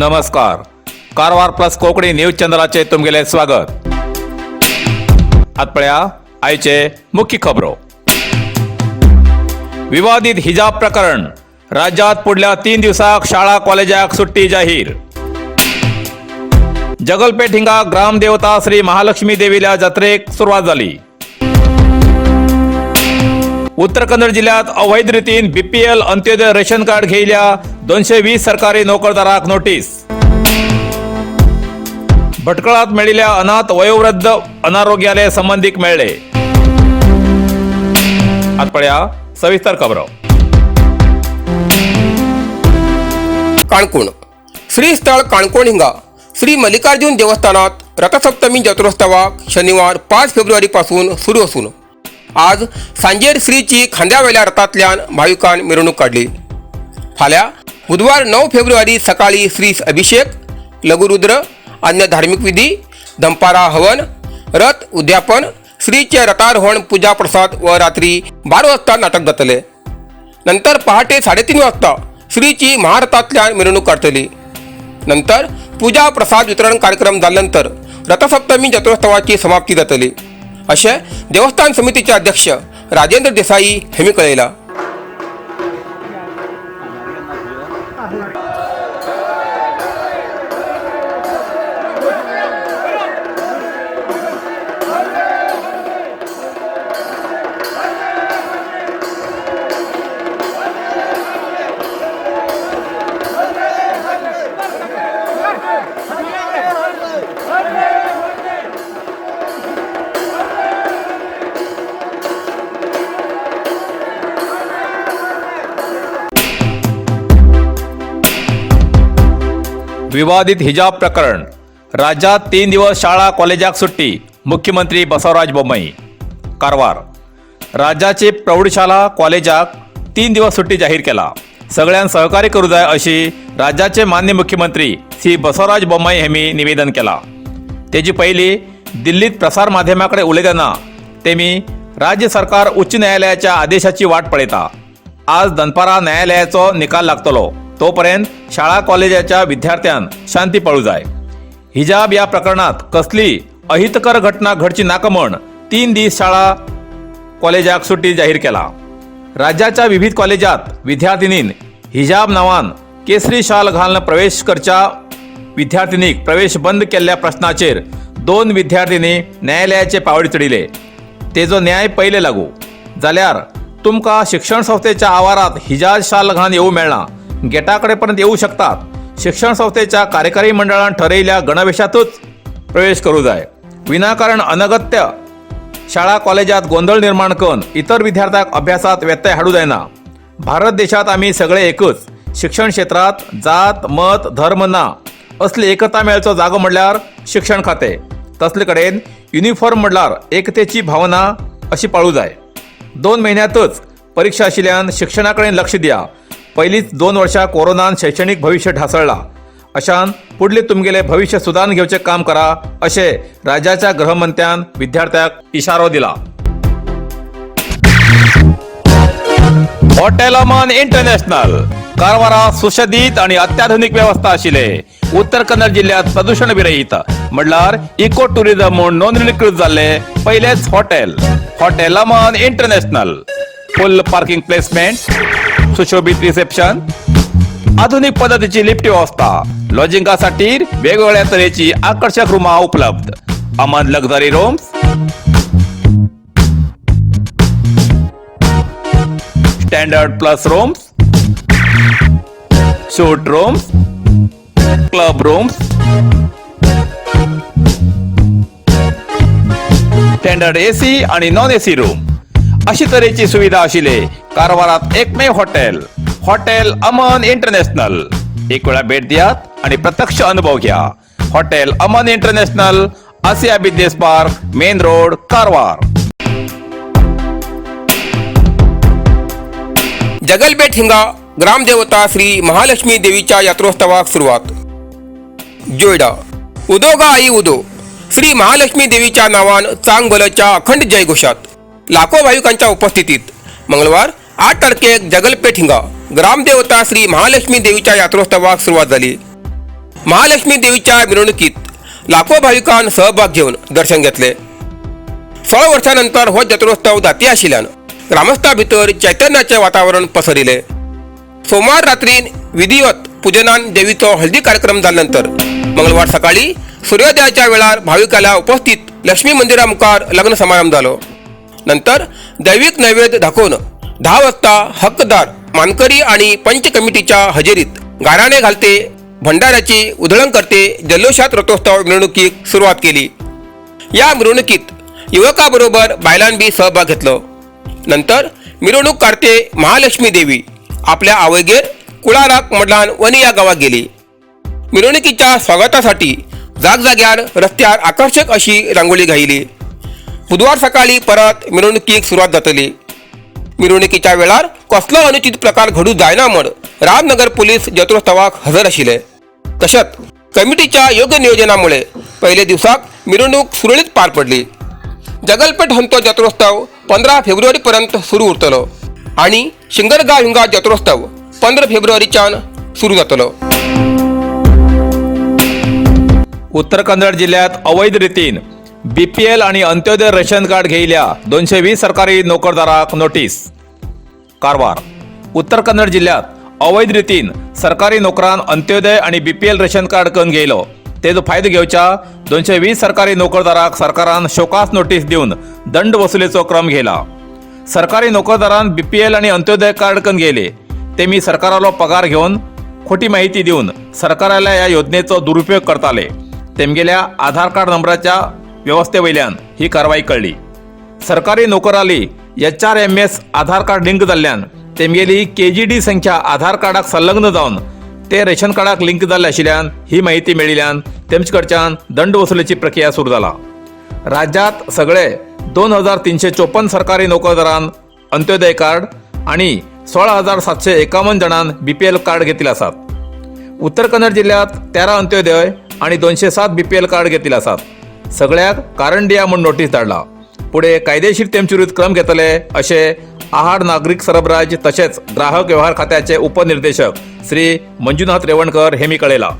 नमस्कार. Karwar plus Konkani news चॅनलाचे तुमगेले स्वागत. आतपळ्या आयचे मुख्य खबरो. विवादित हिजाब प्रकरण. राज्यात पुढल्या 3 दिवसाक शाळा कॉलेजाक सुट्टी जाहीर. जगलपेठ हिंगा ग्रामदेवता श्री महालक्ष्मी देवील्या जत्रेक सुरुवात झाली. उत्तर कन्नड जिल्ह्यात अवैध रीतीन BPL अंत्योदय रेशन कार्ड घेयल्या 220 सरकारी नोकरदाराक नोटीस. भटकळात मेळिल्ल्या अनाथ वयोवृद्ध अनारोग्याले संबंधिक मेळ्ळे. आतपळ्या सविस्तर खबरो. काणकोण. श्री स्थळ काणकोण हिंगा श्री मल्लिकार्जुन देवस्थानात रथसप्तमी जत्रोत्सवाक शनिवार 5 फेब्रुवारी पासून सुरू असून आज सांजेर श्रीची खांद्यावेल्या रथांतल्यान भाविकांनी मिरवणूक काढली. फाल्यां बुधवार 9 फेब्रुवारी सकाळी श्री अभिषेक, लघुरुद्र, अन्य धार्मिक विधी, दंपारा हवन, रथ उद्यापन, श्रीचे रथारोहण, पूजा प्रसाद व रात्री 12 वाजता नाटक जातले. नंतर पहाटे 3:30 वाजता श्रीची महारथांतल्यान मिरवणूक काढतली. नंतर पूजा प्रसाद वितरण कार्यक्रम झाल्यानंतर रथसप्तमी जत्रोत्सवाची समाप्ती जातली असे देवस्थान समितीचे अध्यक्ष राजेंद्र देसाई हेमी कळयला. विवादित हिजाब प्रकरण. राज्यात 3 दिवस शाळा कॉलेजाक सुट्टी. मुख्यमंत्री बसवराज बोम्माई. कारवार. राज्याचे प्रौढशाला कॉलेजाक 3 दिवस सुट्टी जाहीर केला. सगळ्यांक सहकार्य करू जाय अशी राज्याचे माननीय मुख्यमंत्री श्री बसवराज बोम्माई हेमी निवेदन केला. तेजी पयली दिल्लीत प्रसार माध्यमांकडे उलयतना तेमी राज्य सरकार उच्च न्यायालयाच्या आदेशाची वाट पळयता. आज दनपारा न्यायालयाचो निकाल लागतलो. तोपर्यंत शाळा कॉलेजाच्या विद्यार्थ्यांन शांती पाळू जाय. हिजाब या प्रकरणात कसली अहितकर घटना घडची नाका म्हण 3 दीस शाळा कॉलेजाक सुट्टी जाहीर केला. राज्याच्या विविध कॉलेजात विद्यार्थिनीन हिजाब नावान केसरी शाल घालून प्रवेश करच्या विद्यार्थिनीक प्रवेश बंद केल्ल्या प्रश्नाचेर 2 विद्यार्थिनी न्यायालयाचे पावडी चढिले. तेजो न्याय पयले लागू जाल्यार तुमकां शिक्षण संस्थेच्या आवारात हिजाब शाल घालून येवू मेळना. गेटाकडे पर्यंत येऊ शकतात. शिक्षण संस्थेच्या कार्यकारी मंडळान ठरयल्या गणवेशातूच प्रवेश करू जाय. विनाकारण अनगत्य शाळा कॉलेजात गोंधळ निर्माण करून इतर विद्यार्थ्यांक अभ्यासात व्यत्यय हाडू जायना. भारत देशात आम्ही सगळे एकच. शिक्षण क्षेत्रात जात मत धर्म ना असली एकता मेळचो जागो म्हणल्यार शिक्षण खाते. तसले कडेन युनिफॉर्म म्हणल्यार एकतेची भावना अशी पाळू जाय. 2 महिन्यातच परीक्षा आशिल्ल्यान शिक्षणा कडेन लक्ष दिया. पहिलीच 2 वर्षां कोरोनान शैक्षणिक भविष्य ढासळला. अशान पुढले तुमगेले भविष्य सुधारून घेवचे काम करा असे राज्याच्या गृहमंत्र्यान विद्यार्थ्यांक इशारो दिला. Hotel Aman international. कारवारा सुशोभित आणि अत्याधुनिक व्यवस्था आशिले. उत्तर कन्नड जिल्ह्यात प्रदूषण विरहित म्हणल्यार इको टुरिझम म्हणून नोंदणीकृत झाले पहिलेच हॉटेल. Hotel Aman international. फुल पार्किंग प्लेसमेंट, सुशोभित रिसेप्शन, आधुनिक पद्धतीची लिफ्ट व्यवस्था, लॉजिंगासाठी वेगवेगळ्या तऱ्हेची आकर्षक रूमा उपलब्ध. Aman luxury rooms, standard plus rooms, सूट rooms, club rooms, standard AC आणि नॉन AC रूम अशी तऱ्हेची सुविधा आशिले कारवारात एकमेव हॉटेल. Hotel Aman international. एक वेळा भेट दियात आणि प्रत्यक्ष अनुभव घ्या. Hotel Aman international, Asia business park, main road, Karwar. Jagalbet हिंगा ग्रामदेवता श्री महालक्ष्मी देवीच्या यात्रोत्सवाक सुरुवात. जोयडा. उदोगा आई उदो श्री महालक्ष्मी देवीच्या नावान चांगभलच्या अखंड जयघोषात लाखो भाविकांच्या उपस्थितीत मंगळवार 8 तारखेक जगलपेठ हिंगा ग्रामदेवता श्री महालक्ष्मी देवीच्या यात्रोत्सवाक सुरुवात झाली. महालक्ष्मी देवीच्या मिरवणुकीत लाखो भाविकांन सहभाग घेऊन दर्शन घेतले. 16 वर्षांनंतर हो जत्रोत्सव जाती आशिल्ल्यान ग्रामस्थां भितर चैतन्याचे वातावरण पसरिले. सोमवार रात्री विधिवत पुजनान देवीचो हळदी कार्यक्रम जाल्यानंतर मंगळवार सकाळी सूर्योदयाच्या वेळार भाविकांच्या उपस्थित लक्ष्मी मंदिरा मुखार लग्न समारंभ जालो. नंतर दैविक नैवेद्य दाखवून 10 वाजता हक्कदार मानकरी आणि पंच कमिटीच्या हजेरीत गाराणे घालते भंडाऱ्याची उधळण करते जल्लोषात रथोत्सव मिरवणुकीक सुरुवात केली. या मिरवणुकीत युवकाबरोबर बायलांनी सहभाग घेतलो. नंतर मिरवणूक काढते महालक्ष्मी देवी आपल्या आवयगेर कुळाराक मडलान वणी या गावात गेली. मिरवणुकीच्या स्वागतासाठी जागजाग्यार रस्त्यार आकर्षक अशी रांगोळी घाईली. बुधवार सकाळी परत मिरवणुकीक सुरुवात जातली. मिरवणुकीच्या वेळार कसलो अनुचित प्रकार घडू जायना म्हण रामनगर पोलीस जत्रोत्सवाक हजर आशिल्ले. तशेंच कमिटीच्या योग्य नियोजनामुळे पहिले दिवसाक मिरवणूक सुरळीत पार पडली. जगलपेठ हंतो जत्रोत्सव 15 फेब्रुवारी पर्यंत सुरू उरतलो आणि शिंगरगाव हिंगा जत्रोत्सव 15 फेब्रुवारीच्यान सुरू जातलो. उत्तर कन्नड जिल्ह्यात अवैध रीतीन BPL आणि अंत्योदय रेशन कार्ड घेयल्या 220 सरकारी नोकरदाराक नोटीस. कारवार. उत्तर कन्नड जिल्ह्यात अवैध रीतीन सरकारी नोकरान अंत्योदय आणि BPL रेशन कार्ड करून घेयलो. तेजो फायदो घेवच्या 220 सरकारी नोकरदाराक सरकारान शोकास नोटीस दिवन दंड वसुलेचो क्रम घेयला. सरकारी नोकरदारान BPL आणि अंत्योदय कार्ड करून घेयले. तेमी सरकारालो पगार घेवन खोटी माहिती दिवन सरकाराल्या ह्या योजनेचो दुरुपयोग करताले. तेमगेल्या आधार कार्ड नंबराच्या व्यवस्थेवयल्यान ही कारवाई कळली. सरकारी नोकराली HRMS आधार कार्ड लिंक जाल्ल्यान तेमगेली KGD संख्या आधार कार्डाक संलग्न जावन ते रेशन कार्डाक लिंक जाल्ले आशिल्ल्यान ही माहिती मेळिल्ल्यान तेमचे कडच्यान दंड वसुलेची प्रक्रिया सुरू जाला. राज्यात सगळे 2354 सरकारी नोकरदारान अंत्योदय कार्ड आणि 16,751 जणांन BPL कार्ड घेतले आसात. उत्तर कन्नड जिल्ह्यात 13 अंत्योदय आणि 207 BPL कार्ड घेतले आसात. सगळ्याक कारण दिया म्हूण नोटीस धाडला. पुढे कायदेशीर तेमचे विरुद्ध क्रम घेतले अशे आहार नागरिक सरबराज तसेच ग्राहक व्यवहार खात्याचे उपनिर्देशक श्री मंजुनाथ रेवणकर हेमी कळयला.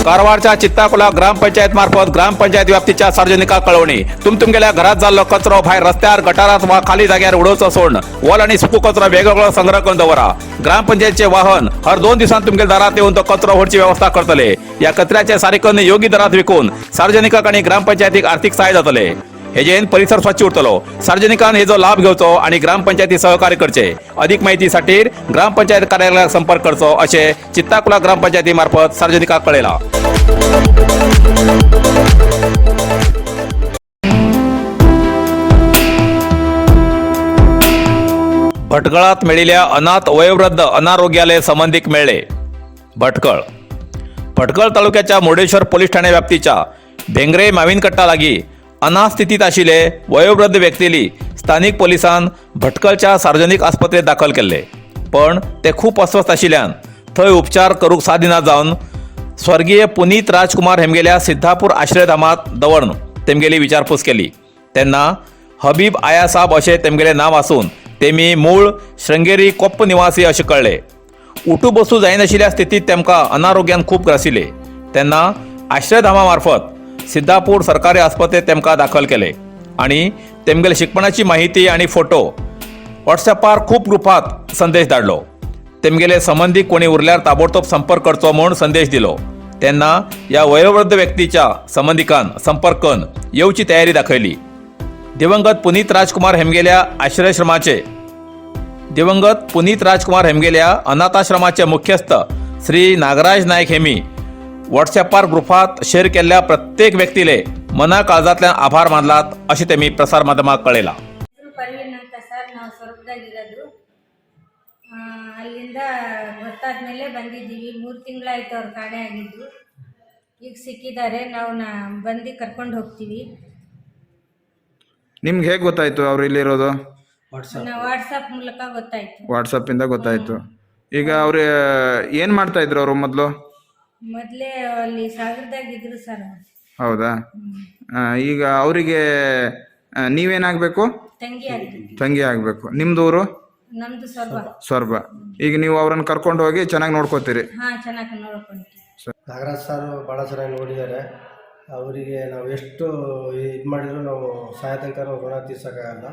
कारवारच्या चित्ताकुला ग्रामपंचायत मार्फत ग्रामपंचायत व्याप्तीच्या सार्वजनिकांक कळवणी. तुमगेल्या घरात जाल्लो कचरो भायर रस्त्यार गटारात वा खाली जाग्यार उडोवचो सोडून वोल आणि सुको कचरो वेगवेगळो संग्रह करून दवरा. ग्रामपंचायतचे वाहन हर 2 दिसांत तुमगेल्या दारात येऊन तो कचरो व्हरची व्यवस्था करतले. या कचऱ्याचे सारेकन योग्य दरात विकून सार्वजनिकांक आणि ग्रामपंचायतीक आर्थिक सहाय्य जातले. हेजेन परिसर स्वच्छ उरतलो. सार्वजनिकांन हेजो लाभ घेवचो आणि ग्रामपंचायती सहकार्य करचे. अधिक माहितीसाठी ग्रामपंचायत कार्यालयाक संपर्क करचो अशें चित्ताकुला ग्रामपंचायती मार्फत सार्वजनिकांक कळयला. भटकळात मेळिल्ल्या अनाथ वयोवृद्ध अनारोग्यालय संबंधिक मेळ्ळे. भटकळ तालुक्याच्या मुर्डेश्वर पोलीस ठाणे व्याप्तीच्या भेंगरे माविनकट्टा लागीं अनाथ स्थितीत आशिल्ले वयोवृद्ध व्यक्तीली स्थानिक पोलिसांन भटकळच्या सार्वजनिक आस्पत्रेत दाखल केल्ले. पण ते खूप अस्वस्थ आशिल्ल्यान थंय उपचार करूंक सादिना जावन स्वर्गीय पुनीत राजकुमार हेमगेल्या सिद्धापूर आश्रयधामात दवरून तेमगेली विचारपूस केली. तेन्ना हबीब आया साब अशें तेमगेलें नांव आसून तेमी मूळ श्रृंगेरी कोप्प निवासी अशें कळ्ळें. उठू बसू जायनाशिल्ल्या स्थितीत तेमकां अनारोग्यान खूप ग्रासिल्ले. तेन्ना आश्रयधामा मार्फत सिद्धापूर सरकारी आस्पत्रेत तेमकां दाखल केले आणि तेमगेल्या शिकपणाची माहिती आणि फोटो व्हॉट्सॲपार खूप ग्रुपात संदेश धाडलो. तेमगेले संबंधी कोणी उरल्यार ताबडतोब संपर्क करचो म्हूण संदेश दिलो. तेन्ना या वयोवृद्ध व्यक्तीच्या संबंधिकान संपर्क करून येवची तयारी दाखयली. दिवंगत पुनीत राजकुमार हेमगेल्या अनाथाश्रमाचे मुख्यस्थ श्री नागराज नायक हेमी व्हॉट्सॲपार ग्रुपात शेअर केल्ल्या प्रत्येक व्यक्तीले मना काळजांतल्यान आभार मानलात अशें तेमी प्रसार माध्यमाक कळयला. ಪರ್ವೀನ್ ಅಂತ ಸರ್ ನಾವು ಸ್ವರ್ಗದಾಗಿರೋದು ಅಲ್ಲಿಂದ ಗೊತ್ತಾದ್ಮೇಲೆ ಬಂದಿದ್ದೀವಿ 3 ತಿಂಗಳಾಯ್ತು ಅವ್ರು ಕಾಣೆ ಆಗಿದ್ದು. ಈಗ ಸಿಕ್ಕಿದ್ದಾರೆ ನಾವು ಬಂದು ಕರ್ಕೊಂಡು ಹೋಗ್ತೀವಿ. ನಿಮ್ಗೆ ಹೇಗೆ ಗೊತ್ತಾಯ್ತು ಅವ್ರು ಇಲ್ಲಿರೋದು? ನಾವು ವಾಟ್ಸಪ್ ಮೂಲಕ ಗೊತ್ತಾಯ್ತು. ವಾಟ್ಸಪ್ ಇಂದ ಗೊತ್ತಾಯ್ತು. ಈಗ ಅವ್ರು ಏನ್ ಮಾಡ್ತಾ ಇದ್ರು ಅವರು ಮೊದಲು? ಮೊದಲೇ ಅಲ್ಲಿ ಸಾಗರದಾಗಿದ್ರು ಸರ್. ಹೌದಾ? ಈಗ ಅವರಿಗೆ ನೀವೇನಾಗಬೇಕು? ತಂಗಿ ಆಗಿದ್ದು. ತಂಗಿ ಆಗಬೇಕು. ನಿಮ್ದು ಊರು? ನಮ್ದು ಸ್ವರ್ಗ. ಸ್ವರ್ಭ. ಈಗ ನೀವು ಅವ್ರನ್ನ ಕರ್ಕೊಂಡು ಹೋಗಿ ಚೆನ್ನಾಗಿ ನೋಡ್ಕೋತೀರಿ. ಹಾಂ, ಚೆನ್ನಾಗಿ ನೋಡ್ಕೊಂತೀವಿ. ನಾಗರಾಜ್ ಸರ್ ಭಾಳ ಚೆನ್ನಾಗಿ ನೋಡಿದ್ದಾರೆ. ಅವರಿಗೆ ನಾವು ಎಷ್ಟು ಇದು ಮಾಡಿದ್ರು ನಾವು ಸಾಯತನಕ ನಾವು ಋಣ ತೀರ್ಸೋಕ್ಕಾಗಲ್ಲ.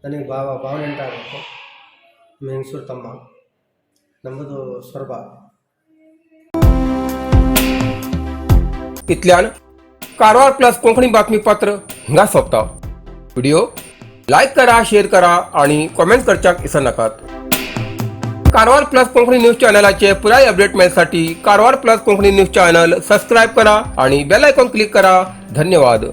ನನಗೆ ಭಾವನೆ ಉಂಟಾಗಬೇಕು. ಮೆಣಸೂರು ತಮ್ಮ, ನಮ್ಮದು ಸ್ವರ್ಭ. इतल्यान कारवार प्लस कोंकणी बातमीपत्र हिंगा सोंपता. व्हिडिओ लाईक करा, शेअर करा आणि कॉमेंट करच्याक विसरू नकात. कारवार प्लस कोंकणी न्यूज चॅनलाचे पुराय अपडेट मिळण्यासाठी Karwar plus Konkani news channel subscribe करा आणि बेल आयकॉन क्लिक करा. धन्यवाद.